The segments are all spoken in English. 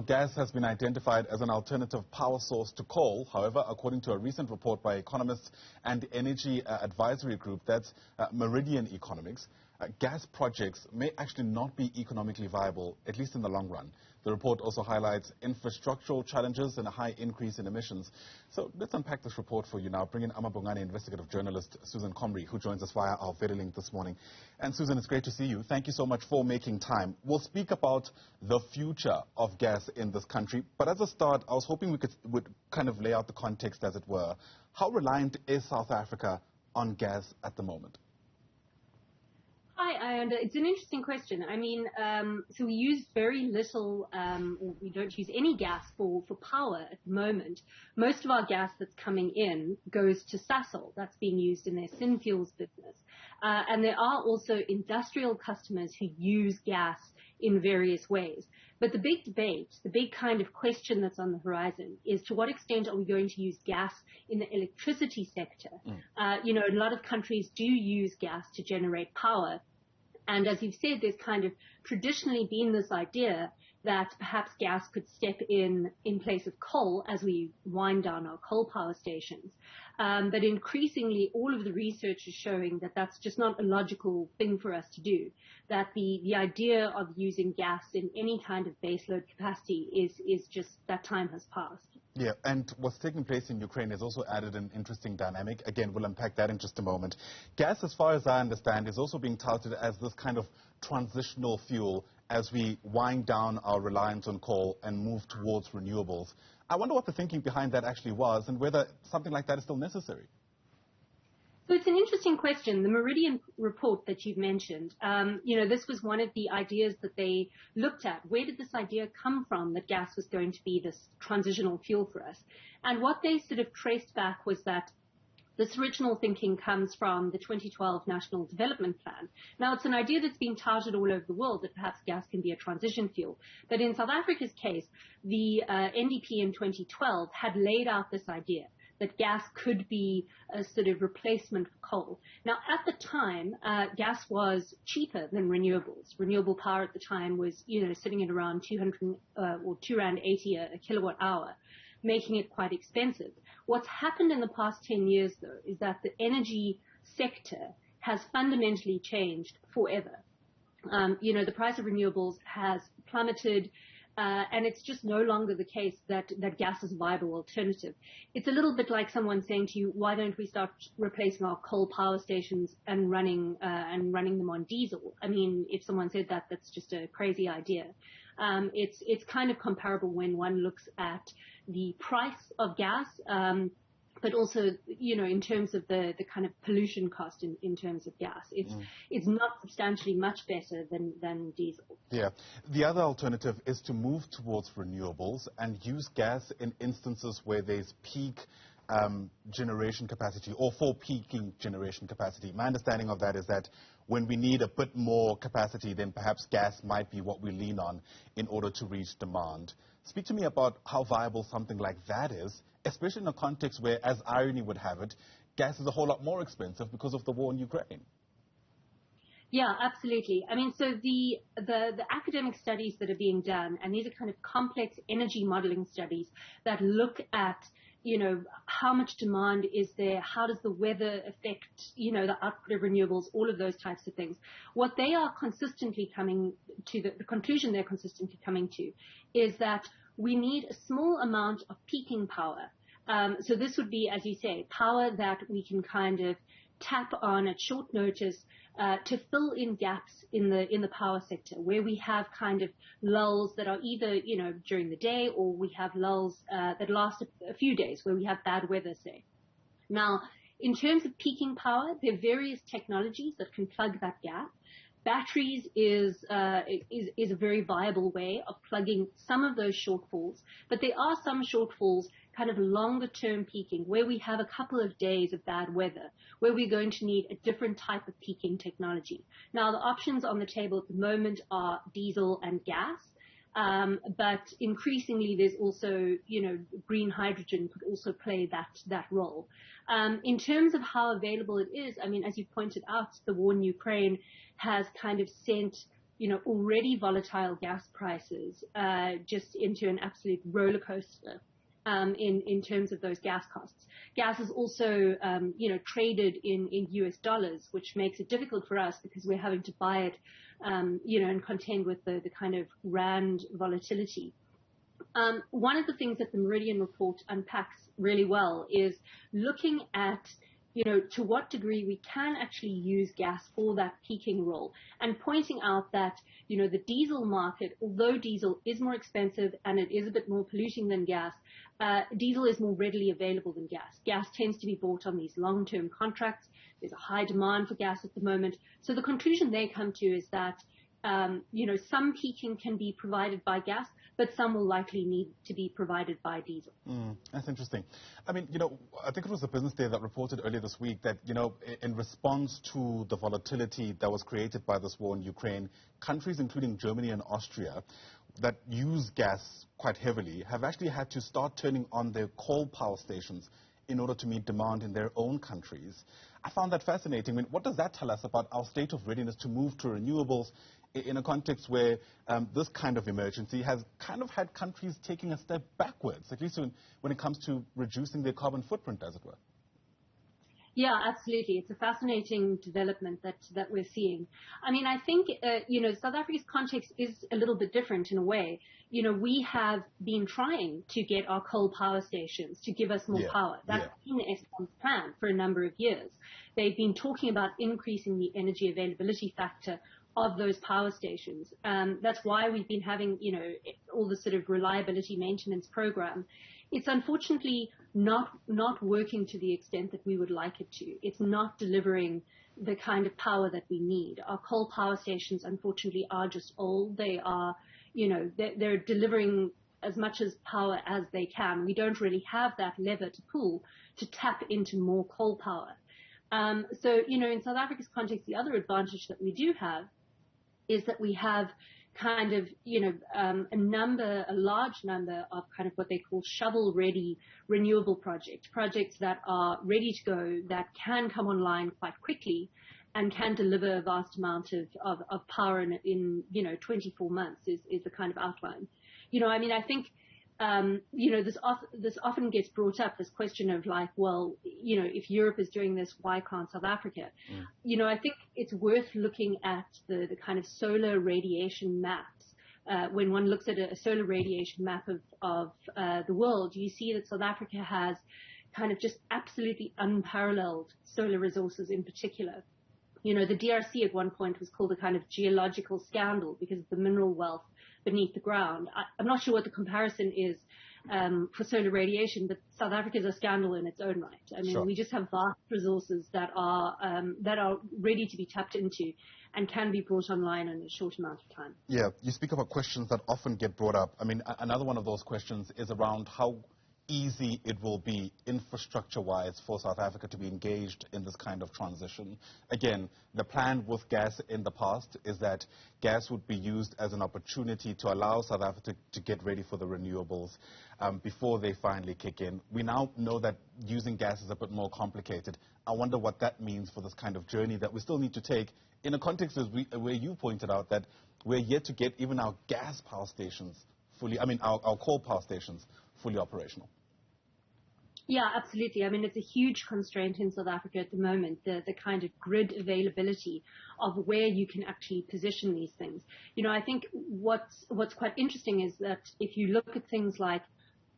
gas has been identified as an alternative power source to coal. However, according to a recent report by economists and energy advisory group, that's Meridian Economics, gas projects may actually not be economically viable, at least in the long run. The report also highlights infrastructural challenges and a high increase in emissions. So let's unpack this report for you now. Bring in amaBhungane investigative journalist Susan Comrie, who joins us via our video link this morning. And Susan, it's great to see you. Thank you so much for making time. We'll speak about the future of gas in this country. But as a start, I was hoping we would kind of lay out the context, as it were. How reliant is South Africa on gas at the moment? Hi, Ayanda. It's an interesting question. I mean, so we use very little, or we don't use any gas for power at the moment. Most of our gas that's coming in goes to Sasol. That's being used in their synfuels business. And there are also industrial customers who use gas in various ways. But the big debate, the big kind of question that's on the horizon is to what extent are we going to use gas in the electricity sector? You know, a lot of countries do use gas to generate power. And as you've said, there's kind of traditionally been this idea that perhaps gas could step in place of coal as we wind down our coal power stations. But increasingly, all of the research is showing that that's just not a logical thing for us to do, that the idea of using gas in any kind of baseload capacity is just, that time has passed. Yeah, and what's taking place in Ukraine has also added an interesting dynamic. Again, we'll unpack that in just a moment. Gas, as far as I understand, is also being touted as this kind of transitional fuel as we wind down our reliance on coal and move towards renewables. I wonder what the thinking behind that actually was and whether something like that is still necessary. So it's an interesting question. The Meridian report that you've mentioned, you know, this was one of the ideas that they looked at. Where did this idea come from that gas was going to be this transitional fuel for us? And what they sort of traced back was that this original thinking comes from the 2012 National Development Plan. Now, it's an idea that's been touted all over the world that perhaps gas can be a transition fuel. But in South Africa's case, the NDP in 2012 had laid out this idea that gas could be a sort of replacement for coal. Now, at the time, gas was cheaper than renewables. Renewable power at the time was, you know, sitting at around 200 or R2.80 a kilowatt hour, making it quite expensive. What's happened in the past 10 years, though, is that the energy sector has fundamentally changed forever. You know, the price of renewables has plummeted. And it's just no longer the case that gas is a viable alternative. It's a little bit like someone saying to you, why don't we start replacing our coal power stations and running them on diesel? I mean, if someone said that, that's just a crazy idea. It's kind of comparable when one looks at the price of gas, but also, you know, in terms of the kind of pollution cost in terms of gas. It's not substantially much better than diesel. Yeah. The other alternative is to move towards renewables and use gas in instances where there's peak generation capacity or for peaking generation capacity. My understanding of that is that when we need a bit more capacity, then perhaps gas might be what we lean on in order to reach demand. Speak to me about how viable something like that is, especially in a context where, as irony would have it, gas is a whole lot more expensive because of the war in Ukraine. Yeah, absolutely. I mean, so the academic studies that are being done, and these are kind of complex energy modeling studies that look at, you know, how much demand is there, how does the weather affect, you know, the output of renewables, all of those types of things. What they are consistently coming to, the conclusion they're consistently coming to, is that we need a small amount of peaking power. So this would be, as you say, power that we can kind of tap on at short notice to fill in gaps in the power sector where we have kind of lulls that are either, you know, during the day, or we have lulls that last a few days where we have bad weather, say. Now, in terms of peaking power, there are various technologies that can plug that gap. Batteries is a very viable way of plugging some of those shortfalls, but there are some shortfalls kind of longer term peaking where we have a couple of days of bad weather, where we're going to need a different type of peaking technology. Now, the options on the table at the moment are diesel and gas. But increasingly, there's also, you know, green hydrogen could also play that role. In terms of how available it is, I mean, as you pointed out, the war in Ukraine has kind of sent already volatile gas prices just into an absolute roller coaster in terms of those gas costs. Gas is also, traded in US dollars, which makes it difficult for us because we're having to buy it, and contend with the kind of rand volatility. One of the things that the Meridian report unpacks really well is looking at to what degree we can actually use gas for that peaking role, and pointing out that, the diesel market, although diesel is more expensive and it is a bit more polluting than gas, diesel is more readily available than gas. Gas tends to be bought on these long-term contracts. There's a high demand for gas at the moment. So the conclusion they come to is that, some peaking can be provided by gas, but some will likely need to be provided by diesel. That's interesting. I mean, I think it was the Business Day that reported earlier this week that, in response to the volatility that was created by this war in Ukraine, countries including Germany and Austria that use gas quite heavily have actually had to start turning on their coal power stations in order to meet demand in their own countries. I found that fascinating. I mean, what does that tell us about our state of readiness to move to renewables in a context where this kind of emergency has kind of had countries taking a step backwards, at least when it comes to reducing their carbon footprint, as it were? Yeah, absolutely. It's a fascinating development that we're seeing. I mean, I think, South Africa's context is a little bit different in a way. We have been trying to get our coal power stations to give us more power. That's been Eskom's plan for a number of years. They've been talking about increasing the energy availability factor of those power stations. That's why we've been having, all the sort of reliability maintenance program. It's unfortunately not working to the extent that we would like it to. It's not delivering the kind of power that we need. Our coal power stations, unfortunately, are just old. They are, they're delivering as much as power as they can. We don't really have that lever to pull to tap into more coal power. So, in South Africa's context, the other advantage that we do have is that we have kind of, a large number of kind of what they call shovel-ready renewable projects that are ready to go, that can come online quite quickly and can deliver a vast amount of power in 24 months is the kind of outline. I think, this often gets brought up, this question of like, well, if Europe is doing this, why can't South Africa? I think it's worth looking at the kind of solar radiation maps. When one looks at a solar radiation map of the world, you see that South Africa has kind of just absolutely unparalleled solar resources in particular. The DRC at one point was called a kind of geological scandal because of the mineral wealth beneath the ground. I'm not sure what the comparison is for solar radiation, but South Africa is a scandal in its own right. I mean, we just have vast resources that are ready to be tapped into and can be brought online in a short amount of time. Yeah, you speak about questions that often get brought up. I mean, another one of those questions is around how easy it will be infrastructure-wise for South Africa to be engaged in this kind of transition. Again, the plan with gas in the past is that gas would be used as an opportunity to allow South Africa to get ready for the renewables before they finally kick in. We now know that using gas is a bit more complicated. I wonder what that means for this kind of journey that we still need to take in a context where you pointed out that we're yet to get even our gas power stations our coal power stations fully operational. Yeah, absolutely. I mean, it's a huge constraint in South Africa at the moment, the kind of grid availability of where you can actually position these things. I think what's quite interesting is that if you look at things like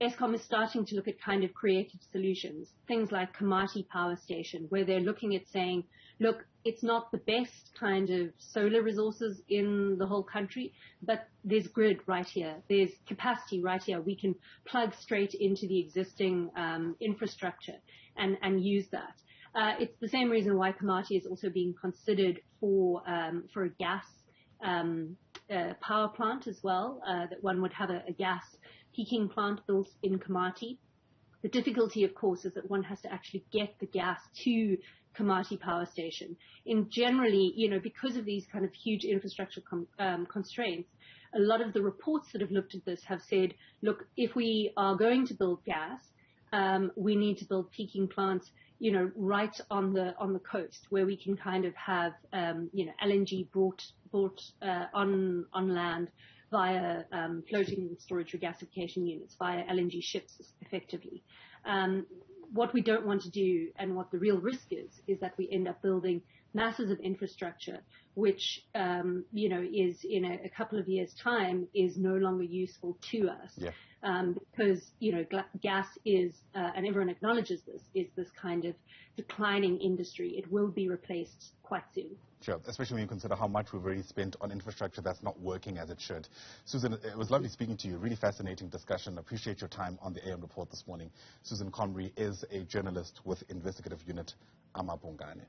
Eskom is starting to look at kind of creative solutions, things like Komati Power Station, where they're looking at saying, look, it's not the best kind of solar resources in the whole country, but there's grid right here. There's capacity right here. We can plug straight into the existing infrastructure and use that. It's the same reason why Komati is also being considered for a gas power plant as well, that one would have a gas peaking plant built in Komati. The difficulty, of course, is that one has to actually get the gas to Komati Power Station. Generally, because of these kind of huge infrastructure constraints, a lot of the reports that have looked at this have said, look, if we are going to build gas, we need to build peaking plants right on the coast, where we can kind of have, LNG brought on land via floating storage regasification units, via LNG ships, effectively. What we don't want to do, and what the real risk is that we end up building masses of infrastructure, which, is in a couple of years' time is no longer useful to us. Yeah. Because, gas is, and everyone acknowledges this, is this kind of declining industry. It will be replaced quite soon. Sure, especially when you consider how much we've already spent on infrastructure that's not working as it should. Susan, it was lovely speaking to you. Really fascinating discussion. Appreciate your time on the AM Report this morning. Susan Comrie is a journalist with investigative unit amaBhungane.